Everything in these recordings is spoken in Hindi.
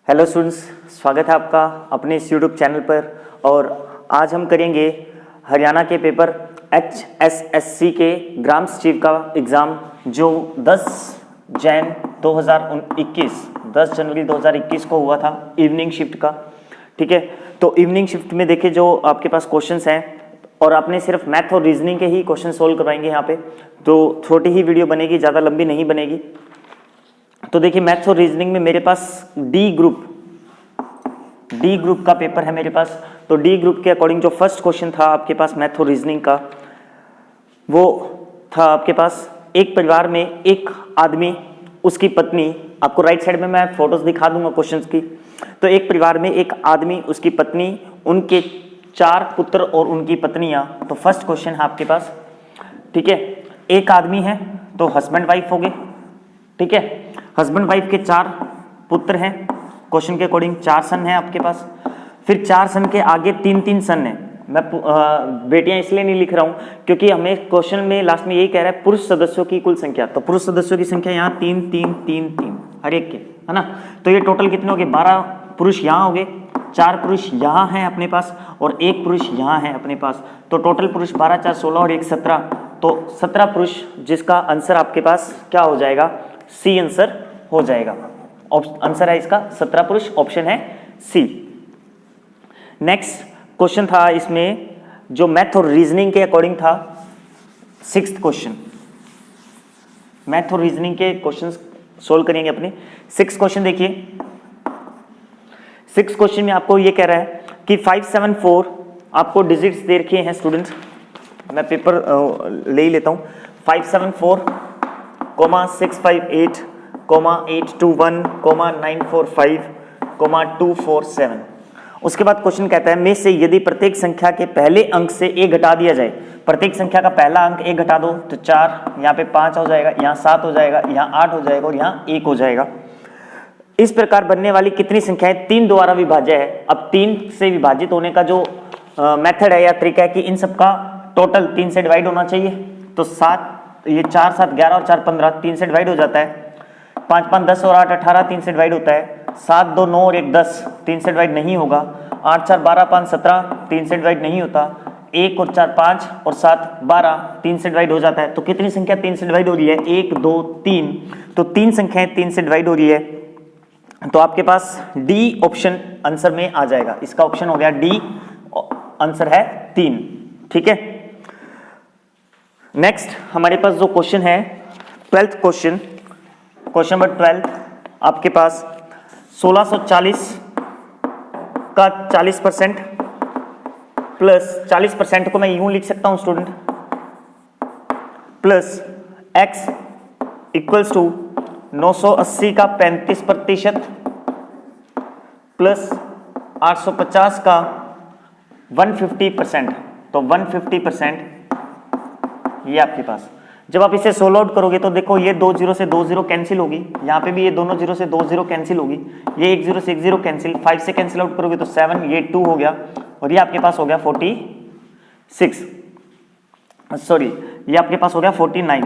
हेलो स्टूडेंट्स, स्वागत है आपका अपने इस यूट्यूब चैनल पर। और आज हम करेंगे हरियाणा के पेपर HSSC के ग्राम्स चीफ का एग्ज़ाम जो 10 जनवरी 2021 को हुआ था, इवनिंग शिफ्ट का। ठीक है, तो इवनिंग शिफ्ट में देखिए जो आपके पास क्वेश्चंस हैं और आपने सिर्फ मैथ और रीजनिंग के ही क्वेश्चन सोल्व करवाएंगे यहाँ पे, तो छोटी ही वीडियो बनेगी, ज़्यादा लंबी नहीं बनेगी। तो देखिए मैथ्स और रीजनिंग में मेरे पास डी ग्रुप का पेपर है मेरे पास। तो डी ग्रुप के अकॉर्डिंग जो फर्स्ट क्वेश्चन था आपके पास मैथ और रीजनिंग का, वो था आपके पास एक परिवार में एक आदमी, उसकी पत्नी। आपको राइट साइड में मैं फोटोज दिखा दूंगा क्वेश्चंस की। तो एक परिवार में एक आदमी, उसकी पत्नी, उनके 4 पुत्र और उनकी पत्नियां। तो फर्स्ट क्वेश्चन है आपके पास। ठीक है, एक आदमी है तो हस्बैंड वाइफ हो गए। ठीक है, हस्बैंड वाइफ के 4 पुत्र हैं, क्वेश्चन के अकॉर्डिंग 4 सन हैं आपके पास। फिर 4 सन के आगे 3-3 सन हैं। मैं बेटियां इसलिए नहीं लिख रहा हूं क्योंकि हमें क्वेश्चन में लास्ट में यही कह रहा है पुरुष सदस्यों की कुल संख्या। तो पुरुष सदस्यों की संख्या यहाँ 3-3-3-3 हर एक के, है ना। तो ये टोटल कितने हो गए? 12 पुरुष यहाँ हो गए, 4 पुरुष यहाँ हैं अपने पास और 1 पुरुष यहाँ है अपने पास। तो टोटल पुरुष 12, 4, 16 और 1, 17। तो 17 पुरुष, जिसका आंसर आपके पास क्या हो जाएगा? सी आंसर हो जाएगा। आंसर है इसका 17 पुरुष, ऑप्शन है सी। नेक्स्ट क्वेश्चन था इसमें जो मैथ और रीजनिंग के अकॉर्डिंग था, 6th क्वेश्चन। मैथ और रीजनिंग के क्वेश्चंस सोल्व करेंगे अपने। 6th क्वेश्चन देखिए। 6th क्वेश्चन में आपको ये कह रहा है कि 574 आपको डिजिट्स दे रखे हैं स्टूडेंट्स। मैं पेपर ले ही लेता हूं। 574, 658, 821, 945, 247। उसके बाद क्वेश्चन कहता है में से यदि प्रत्येक संख्या के पहले अंक से 1 घटा दिया जाए, प्रत्येक संख्या का पहला अंक 1 घटा दो तो 4, यहाँ पे 5 हो जाएगा, यहाँ 7 हो जाएगा, यहाँ 8 हो जाएगा और यहाँ 1 हो जाएगा। इस प्रकार बनने वाली कितनी संख्याएं 3 द्वारा विभाज्य है? अब 3 से विभाजित होने का जो मेथड है या तरीका है कि इन सबका टोटल 3 से डिवाइड होना चाहिए। तो 7, ये 4, 7, 11 और 4, 15, 3 से डिवाइड हो जाता है। 5, 5, 10 और 8, 18, 3 से डिवाइड होता है। 7, 2, 9 और 1, 10, 3 से डिवाइड नहीं होगा। 8, 4, 12, 5, 17, 3 से डिवाइड नहीं होता। 1 और 4, 5 और 7, 12, 3 से डिवाइड हो जाता है। तो कितनी संख्या 3 से डिवाइड हो रही है? 1, 2, 3। तो 3 संख्याएं 3 से डिवाइड हो रही है। तो आपके पास डी ऑप्शन आंसर में आ जाएगा। इसका ऑप्शन हो गया डी, आंसर है 3। ठीक है, नेक्स्ट हमारे पास जो क्वेश्चन है 12th क्वेश्चन, क्वेश्चन नंबर 12 आपके पास 1640 का 40% प्लस 40% को मैं यूं लिख सकता हूं student, plus x equals to 980 का 35% प्लस 850 का 150%। तो 150% ये आपके पास। जब आप इसे सोल्व आउट करोगे तो देखो ये 2 0 से 2 0 कैंसिल होगी, यहाँ पे भी ये दोनों 0 से 2 0 कैंसिल होगी, ये 1 0 से 1 0 कैंसिल, 5 से कैंसिल आउट करोगे तो 7, ये 2 हो गया और ये आपके पास हो गया 46, सॉरी ये आपके पास हो गया 49।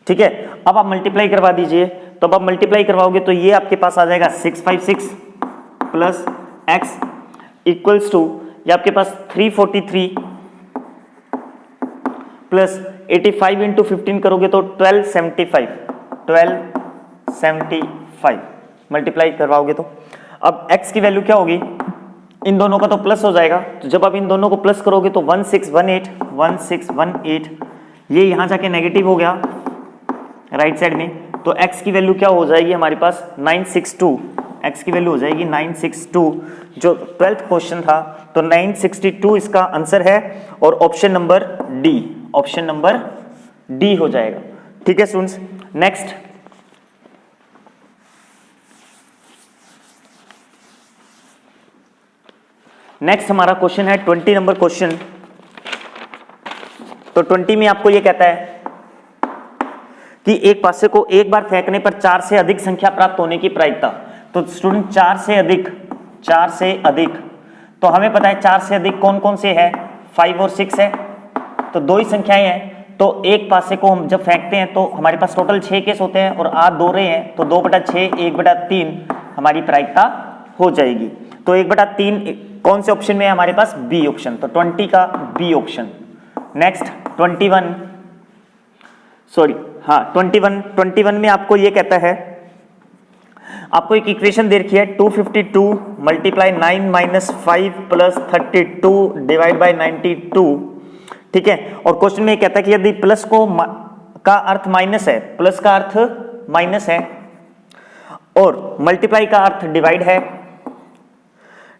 ठीक है, अब आप मल्टीप्लाई करवा दीजिए। तो अब आप मल्टीप्लाई करवाओगे तो ये आपके पास आ जाएगा 656 प्लस x इक्वल्स टू ये आपके पास 343 प्लस 85 इंटू 15 करोगे तो 1275 मल्टीप्लाई करवाओगे तो अब x की वैल्यू क्या होगी? इन दोनों का तो प्लस हो जाएगा। तो जब आप इन दोनों को प्लस करोगे तो 1618 ये यहां जाके नेगेटिव हो गया राइट साइड में। तो x की वैल्यू क्या हो जाएगी हमारे पास? 962। x की वैल्यू हो जाएगी 962, जो 12th क्वेश्चन था। तो 962 इसका आंसर है और option number D, option number D हो जाएगा। ठीक है स्टूडेंट्स, नेक्स्ट हमारा क्वेश्चन है 20 नंबर क्वेश्चन। तो 20 में आपको ये कहता है कि एक पासे को एक बार फेंकने पर 4 से अधिक संख्या प्राप्त होने की प्रायिकता। तो स्टूडेंट 4 से अधिक, तो हमें पता है 4 से अधिक कौन कौन से है? 5 और 6 है, तो 2 ही संख्याएं हैं। तो एक पासे को हम जब फेंकते हैं तो हमारे पास टोटल 6 केस होते हैं और 8 दो रहे हैं, तो 2/6 1/3 हमारी प्रायिकता हो जाएगी। तो 1/3 कौन से ऑप्शन में है हमारे पास? B option. तो 20 का बी ऑप्शन। नेक्स्ट 21 में आपको ये कहता है, आपको एक इक्वेशन दे रखी है 252 multiply 9 minus 5 plus 32 divide by 92, ठीक है। और क्वेश्चन में कहता है कि यदि प्लस का अर्थ माइनस है, प्लस का अर्थ माइनस है और मल्टीप्लाई का अर्थ डिवाइड है,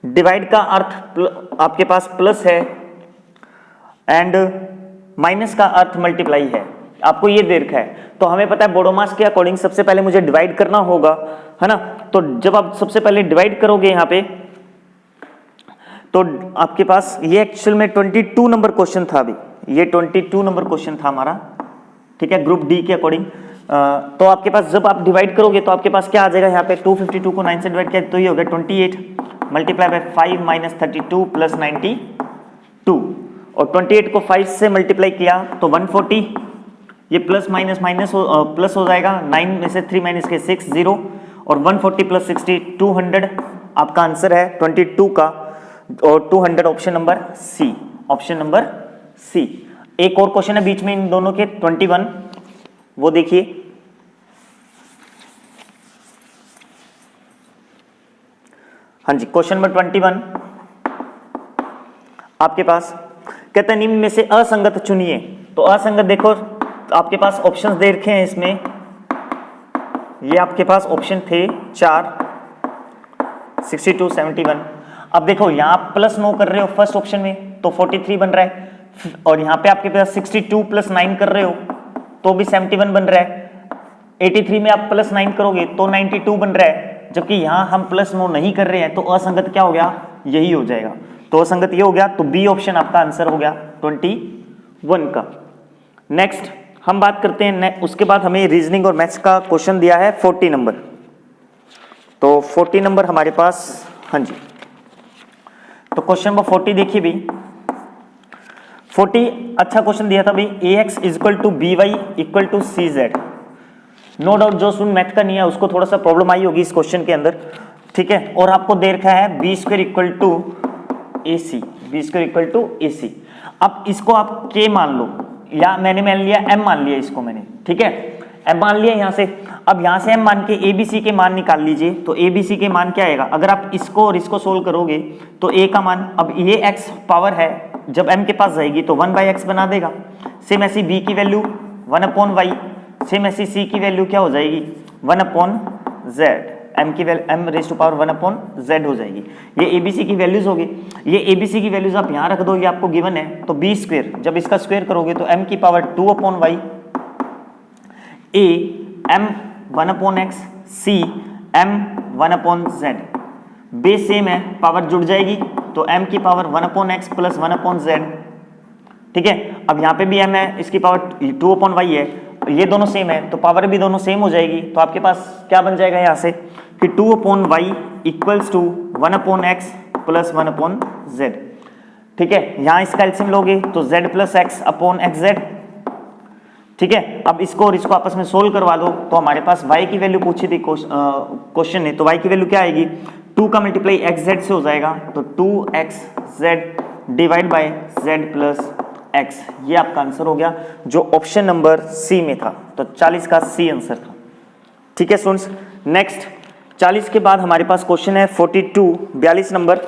डिवाइड का अर्थ आपके पास प्लस है एंड माइनस का अर्थ मल्टीप्लाई है, आपको ये दे रखा है। तो हमें पता है बोडोमास के अकॉर्डिंग सबसे पहले मुझे डिवाइड करना होगा, है ना। तो जब आप सबसे पहले डिवाइड करोगे यहां पे, तो आपके पास ये एक्चुअल में 22 नंबर क्वेश्चन था। अभी ये 22 नंबर क्वेश्चन था हमारा, ठीक है, ग्रुप डी के अकॉर्डिंग। तो आपके पास जब आप डिवाइड करोगे तो आपके पास क्या आ जाएगा यहाँ पे, 252 को 9 से डिवाइड किया तो ये हो गया 28 मल्टीप्लाई बाय 5 माइनस 32 प्लस 92, और 28 को 5 से मल्टीप्लाई किया तो 140, ये प्लस माइनस माइनस प्लस हो जाएगा, 9 में से 3 माइनस के 6 0, और 140 प्लस 60 200 आपका आंसर है 22 का, और 200 option number C, option number C. एक और क्वेश्चन है बीच में इन दोनों के 21, वो देखिए। हाँ जी, क्वेश्चन नंबर 21 आपके पास कहते हैं निम्न में से असंगत चुनिए। तो असंगत देखो आपके पास ऑप्शंस दे रखे हैं इसमें, ये आपके पास ऑप्शन थे 4, 62, 71। अब देखो यहाँ प्लस 9 कर रहे हो फर्स्ट ऑप्शन में तो 43 बन रहा है, और यहाँ पे आपके पास 62 प्लस 9 कर रहे हो तो भी 71 बन रहा है। 83 में आप प्लस 9 करोगे तो 92 बन रहा है, जबकि यहाँ हम प्लस 9 नहीं कर रहे हैं, तो असंगत क्या हो गया, यही हो जाएगा। तो असंगत ये हो गया, तो बी ऑप्शन आपका आंसर हो गया 21 का। नेक्स्ट हम बात करते हैं, उसके बाद हमें रीजनिंग और मैथ्स का क्वेश्चन दिया है 40 नंबर। तो 40 नंबर हमारे पास, हाँ जी, तो क्वेश्चन नंबर 40 देखिए भी, 40 अच्छा क्वेश्चन दिया था भाई, ax equal to B Y equal to C Z. No doubt जो स्टूडेंट मैथ का नहीं है उसको थोड़ा सा प्रॉब्लम आई होगी इस क्वेश्चन के अंदर, ठीक है। और आपको दे रखा है B square equal to A C, B square equal to A C. अब इसको आप के मान लो, या मैंने मान लिया एम मान लिया इसको मैंने, ठीक है, एम मान लिया यहाँ से। अब यहाँ से एम मान के ए बी सी के मान निकाल लीजिए, तो ए बी सी के मान क्या आएगा, अगर आप इसको और इसको सोल्व करोगे तो ए का मान, अब ये एक्स पावर है, जब m के पास जाएगी तो 1/x बना देगा। सेम ऐसी b की वैल्यू 1/y, सेम ऐसी c की वैल्यू क्या हो जाएगी 1/z, m की value m raise to power 1/z हो जाएगी। ये abc की वैल्यूज होगी, ये abc की वैल्यूज आप यहाँ रख दो, ये आपको गिवन है। तो b स्क्वायर जब इसका स्क्वायर करोगे तो m की power 2/y, a m 1/x, c m 1/z, base same है, पावर जुड़ जाएगी तो m की पावर 1/x प्लस 1/z, ठीक है। अब यहाँ पे भी m है, इसकी पावर 2/y है, ये दोनों सेम है तो पावर भी दोनों सेम हो जाएगी। तो आपके पास क्या बन जाएगा यहाँ से कि 2/y equals to 1/x plus 1/z, ठीक है। यहाँ इसका एलसीएम लोगे तो z plus x upon xz, ठीक है। अब इसको और इसको आपस में सोल्व करवा दो तो हमारे पास y की वैल्यू पूछी थी क्वेश्चन ने, तो y की वैल्यू क्या आएगी, 2 का मल्टीप्लाई xz से हो जाएगा तो 2xz divide by z plus x, ये आपका आंसर हो गया जो ऑप्शन नंबर सी में था। तो 40 का सी आंसर था, ठीक है स्टूडेंट्स। नेक्स्ट 40 के बाद हमारे पास क्वेश्चन है 42 नंबर।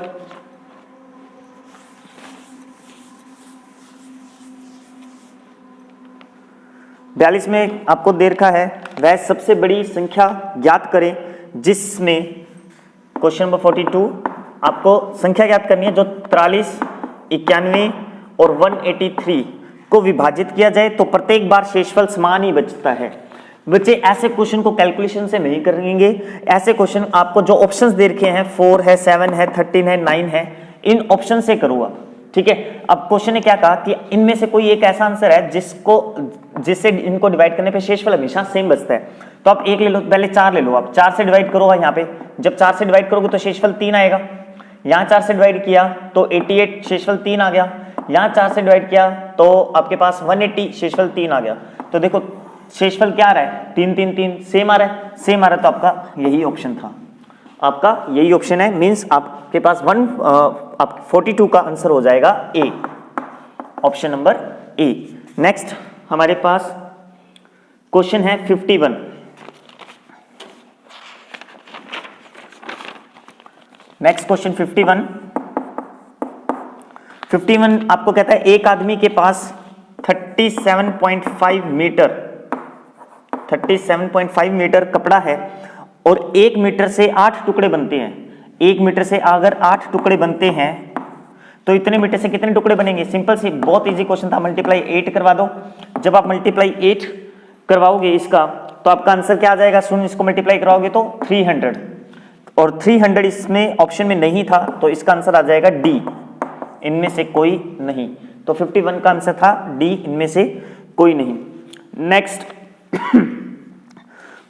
बयालीस में आपको दे रखा है वह सबसे बड़ी संख्या ज्ञात करें जिसमें, क्वेश्चन नंबर 42 आपको संख्या ज्ञात करनी है जो 43, 91 और 183 को विभाजित किया जाए तो प्रत्येक बार शेषफल समान ही बचता है। बच्चे ऐसे क्वेश्चन को कैलकुलेशन से नहीं करेंगे, ऐसे क्वेश्चन आपको जो ऑप्शंस दे रखे हैं 4 है, 7 है, 13 है, 9 है, इन ऑप्शन से करो आप, ठीक है। अब क्वेश्चन ने क्या कहा कि इनमें से कोई एक ऐसा आंसर है जिससे इनको डिवाइड करने पे शेषफल हमेशा सेम बचता है। तो आप एक ले लो, पहले 4 ले लो, आप 4 से डिवाइड करो यहाँ पे, जब 4 से डिवाइड करोगे तो शेषफल 3 आएगा। यहाँ 4 से डिवाइड किया तो 88 शेषफल 3 आ गया, यहाँ 4 से डिवाइड किया तो आपके पास 180 शेषफल 3 आ गया। तो देखो शेषफल क्या आ रहा है, 3 3 3 सेम आ रहा है, सेम आ रहा है, तो आपका यही ऑप्शन था। आपका यही ऑप्शन है, मींस आपके पास 42 का आंसर हो जाएगा ए, ऑप्शन नंबर ए। नेक्स्ट हमारे पास क्वेश्चन है 51। नेक्स्ट क्वेश्चन 51 आपको कहता है एक आदमी के पास 37.5 मीटर कपड़ा है और 1 मीटर से 8 टुकड़े बनते हैं। 1 मीटर से अगर 8 टुकड़े बनते हैं तो इतने मीटर से कितने टुकड़े बनेंगे? सिंपल सी, बहुत इजी क्वेश्चन था, मल्टीप्लाई 8 करवा दो। जब आप मल्टीप्लाई 8 करवाओगे इसका तो आपका आंसर क्या आ जाएगा? सुन, इसको मल्टीप्लाई कराओगे तो 300, और 300 इसमें ऑप्शन में नहीं था तो इसका आंसर आ जाएगा डी, इनमें से कोई नहीं। तो 51 का आंसर था डी, इनमें से कोई नहीं। नेक्स्ट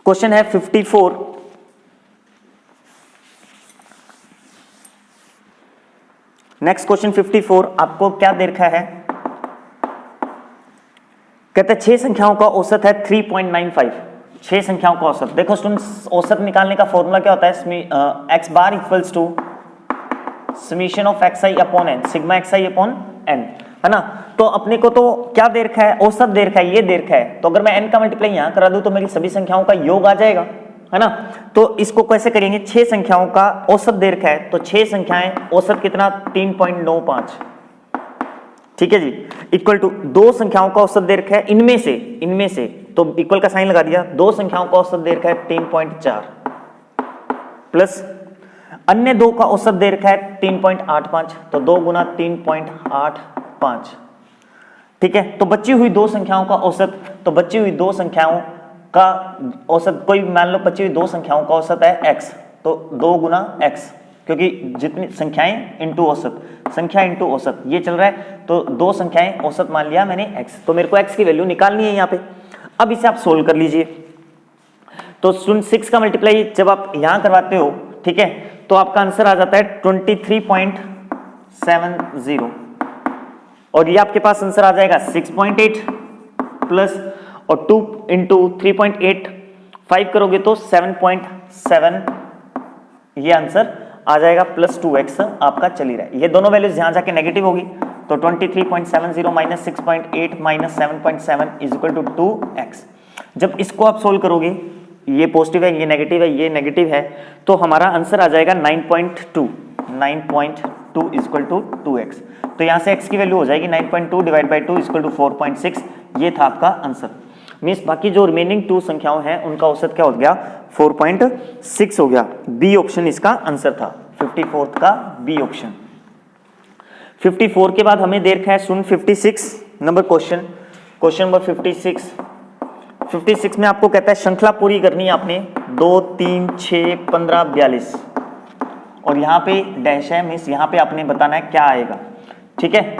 क्वेश्चन है 54। नेक्स्ट क्वेश्चन 54 आपको क्या दे रखा है? कहते हैं 6 संख्याओं का औसत है 3.95। 6 संख्याओं का औसत। देखो स्टूडेंट्स, औसत निकालने का फॉर्मूला क्या होता है? X bar equals to summation of X I upon N, sigma X I upon N, है ना। तो अपने को तो क्या दे रखा है? औसत दे रखा है, ये दे रखा है। तो अगर मैं एन का मल्टीप्लाई यहां करा दूं तो मेरी सभी संख्याओं का योग आ जाएगा, है ना। तो इसको कैसे करेंगे? 6 संख्याओं का औसत दे रखा है तो 6 संख्याएं, औसत कितना? 3.95, ठीक है जी, इक्वल टू 2 संख्याओं का औसत दे रखा है इनमें से तो इक्वल का साइन लगा दिया। 2 संख्याओं का औसत दे रखा है 3.4 प्लस अन्य 2 का औसत दे रखा है 3.85, तो 2 गुना 3.85, ठीक है। तो बची हुई 2 संख्याओं का औसत, तो बची हुई 2 संख्याओं का औसत, कोई मान लो बची हुई 2 संख्याओं का औसत है x, तो 2 गुना x, क्योंकि जितनी संख्याएं इंटू औसत, संख्या इंटू औसत ये चल रहा है, तो 2 संख्याएं औसत मान लिया मैंने x, तो मेरे को x की वैल्यू निकालनी है यहाँ पे। अब इसे आप सोल्व कर लीजिए। तो 6 का मल्टीप्लाई जब आप यहां करवाते हो, ठीक है, तो आपका आंसर आ जाता है 23.70, और ये आपके पास आंसर आ जाएगा 6.8 प्लस, और 2 इंटू 3.85 करोगे तो 7.7, ये आंसर आ जाएगा, प्लस 2x आपका चल ही रहा है। ये दोनों वैल्यूज यहां जाके नेगेटिव होगी, तो 23.70 minus 6.8 minus 7.7 is equal to 2x। जब इसको आप सोल्व करोगे, ये पॉजिटिव है, ये नेगेटिव है, ये नेगेटिव है, तो हमारा आंसर आ जाएगा 9.2 इज इक्वल टू 2x। तो यहां से x की वैल्यू हो जाएगी 9.2 divide by 2 is equal to 4.6। ये था आपका आंसर। मींस बाकी जो रिमेनिंग 2 संख्याओं हैं उनका औसत क्या हो गया? 4.6 हो गया। बी ऑप्शन इसका आंसर था, 54 का बी ऑप्शन। 54 के बाद हमें दे रखा है सुन 56 नंबर क्वेश्चन नंबर 56 में आपको कहता है श्रृंखला पूरी करनी है आपने 2 3 6 15 42, और यहाँ पे डैश है, मींस यहाँ पे आपने बताना है क्या आएगा, ठीक है।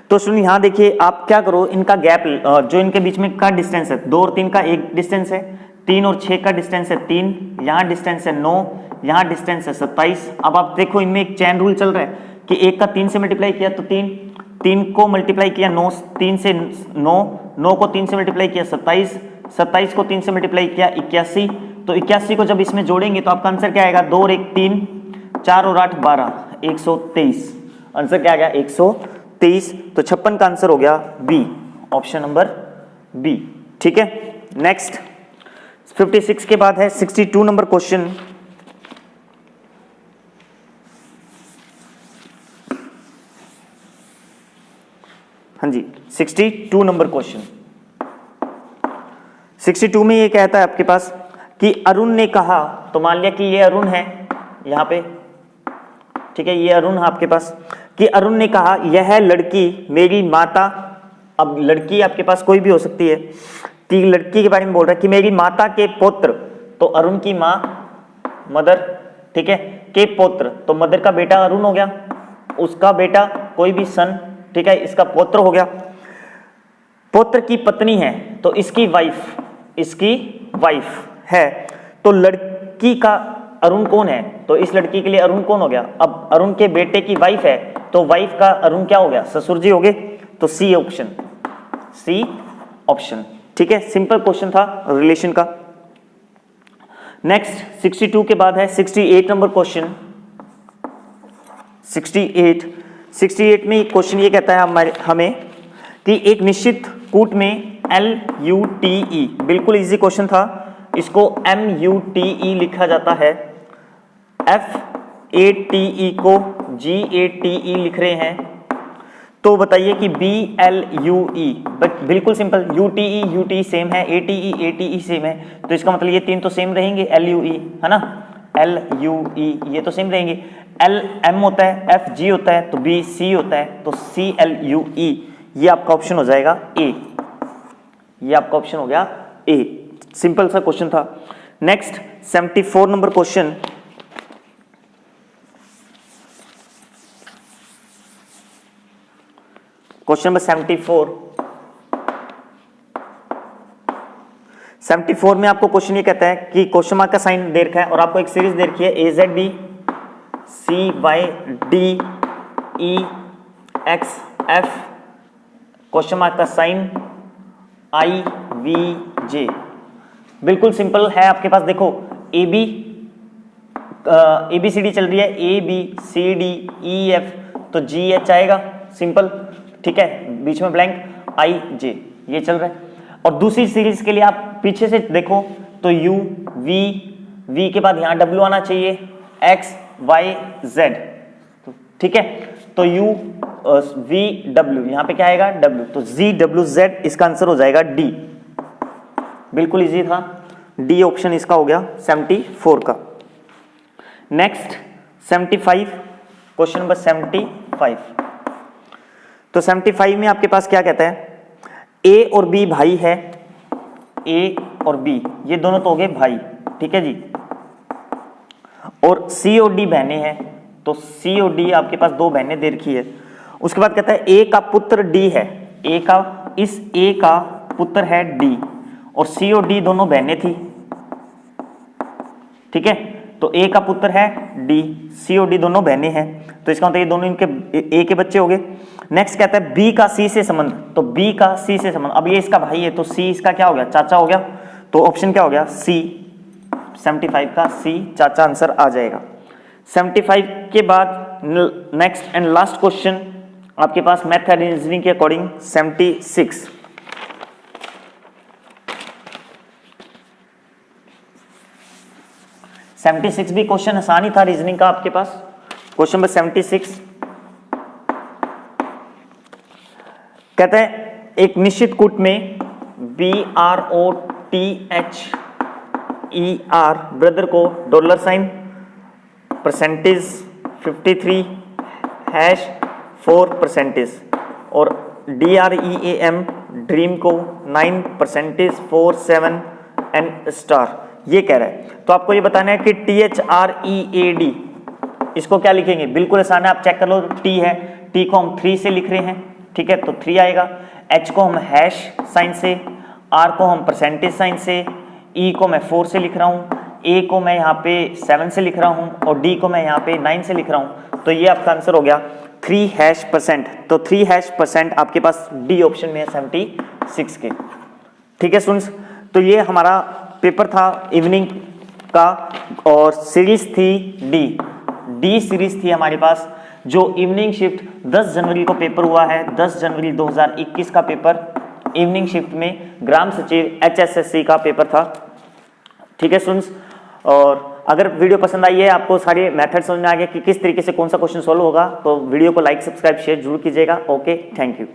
तो सुन यहाँ देखिए, आप क्या करो, इनका गैप जो इनके बीच में का डिस्टेंस है 2 और 3 का एक डिस्टेंस है, 3 और 6 का डिस्टेंस है 3, यहाँ डिस्टेंस है 9, यहाँ डिस्टेंस है 27। अब आप देखो इनमें एक चैन रूल चल रहा है कि 1 का 3 से मल्टीप्लाई किया तो 3 को मल्टीप्लाई किया 9, 3 से 9 को 3 से मल्टीप्लाई किया 27 को 3 से मल्टीप्लाई किया 81, तो 81 को जब इसमें जोड़ेंगे तो आपका आंसर क्या आएगा? 2 और 1 3, 4 और 8 12, 123। आंसर क्या आ गया? 123। तो 56 का आंसर हो गया बी, ऑप्शन नंबर बी, ठीक है। नेक्स्ट 56 के बाद है 62 नंबर क्वेश्चन। हाँ जी, 62 नंबर क्वेश्चन। 62 में ये कहता है आपके पास कि अरुण ने कहा, तो मान लिया कि ये अरुण है यहाँ पे, ठीक है, ये अरुण है आपके पास, कि अरुण ने कहा यह लड़की मेरी माता, अब लड़की आपके पास कोई भी हो सकती है, कि लड़की के बारे में बोल रहा है कि मेरी माता के पुत्र, तो अरुण की माँ मदर, ठीक है, के पुत्र, तो मदर का बेटा अरुण हो गया, उसका बेटा कोई भी सन, ठीक है, इसका पुत्र हो गया। पुत्र की पत्नी है तो इसकी वाइफ है, तो लड़की का अरुण कौन है? तो इस लड़की के लिए अरुण कौन हो गया? अब अरुण के बेटे की वाइफ है तो वाइफ का अरुण क्या हो गया? ससुर जी हो गए। तो सी ऑप्शन, ठीक है, सिंपल क्वेश्चन था रिलेशन का। नेक्स्ट 62 के बाद है 68 नंबर क्वेश्चन। 68 में क्वेश्चन ये कहता है हमें कि एक निश्चित कूट में LUTE, बिल्कुल इजी क्वेश्चन था, इसको MUTE लिखा जाता है, FATE को GATE लिख रहे हैं, तो बताइए कि BLUE, बिल्कुल सिंपल, UTE सेम है, ATE सेम है, तो इसका मतलब ये तीन तो सेम रहेंगे, LUE है ना, LUE ये तो सेम रहेंगे, LM होता है, FG होता है, तो BC होता है, तो CLUE, ये आपका ऑप्शन हो जाएगा A, ये आपका ऑप्शन हो गया A। सिंपल सा क्वेश्चन था। Next 74 number question. Question number 74 में आपको क्वेश्चन ये कहता है कि क्वेश्चन मार्क का साइन दे रखा है और आपको एक सीरीज दे रखी है AZB CYD EXF, question mark का साइन IVJ। बिल्कुल सिंपल है आपके पास, देखो ABCD चल रही है, ABCDEF, तो GH आएगा, सिंपल, ठीक है, बीच में ब्लैंक IJ, ये चल रहा है। और दूसरी सीरीज के लिए आप पीछे से देखो तो V के बाद यहां W आना चाहिए, XYZ, ठीक है, तो VW, यहां पे क्या आएगा W, तो ZWZ इसका आंसर हो जाएगा D। बिल्कुल इजी था, D ऑप्शन इसका हो गया 74 का। Next 75, question number 75। तो 75 में आपके पास क्या कहता है, A और B भाई है, A और B ये दोनों तो हो गए भाई, ठीक है जी, और C और D बहनें हैं, तो C और D आपके पास दो बहनें दे रखी है। उसके बाद कहता है A का पुत्र D है, A का पुत्र है D, और C और D दोनों बहनें थी, ठीक है, तो A का पुत्र है D, C और D दोनों बहनें हैं, तो इसका मतलब ये दोनों इनके A के बच्चे हो गए। नेक्स्ट कहता है B का C से संबंध, तो B का C से संबंध, अब ये इसका भाई है तो C इसका क्या हो गया, चाचा हो गया, तो ऑप्शन क्या हो गया C, 75 का C चाचा आंसर आ जाएगा। 75 के बाद नेक्स्ट एंड लास्ट क्वेश्चन आपके पास मैथ एंड रीजनिंग के अकॉर्डिंग 76। भी क्वेश्चन आसान ही था रीजनिंग का आपके पास। क्वेश्चन नंबर 76 कहते हैं एक निश्चित कूट में BROTHER ब्रदर को डॉलर साइन परसेंटेज 53#4% और DREAM ड्रीम को 9% 47 एंड स्टार, ये कह रहा है। तो आपको ये बताना है कि THREAD इसको क्या लिखेंगे, बिल्कुल आसान है, आप चेक कर लो, T है, T को हम 3 से लिख रहे हैं, ठीक है, तो 3 आएगा, H को हम हैश साइन से, R को हम परसेंटेज साइन से, E को मैं 4 से लिख रहा हूँ, A को मैं यहाँ पे 7 से लिख रहा हूँ और D को मैं यहाँ पे 9 से लिख रहा हूँ, तो ये आपका आंसर हो गया 3#%। तो 3# आपके पास D ऑप्शन में है 76 के, ठीक है स्टूडेंट्स। तो ये हमारा पेपर था इवनिंग का और सीरीज थी डी सीरीज थी हमारे पास, जो इवनिंग शिफ्ट 10 जनवरी को पेपर हुआ है, 10 जनवरी 2021 का पेपर इवनिंग शिफ्ट में ग्राम सचिव HSSC का पेपर था, ठीक है स्टूडेंट्स। और अगर वीडियो पसंद आई है, आपको सारे मेथड समझ में आ गया कि किस तरीके से कौन सा क्वेश्चन सॉल्व होगा, तो वीडियो को लाइक सब्सक्राइब शेयर जरूर कीजिएगा। Okay, thank you.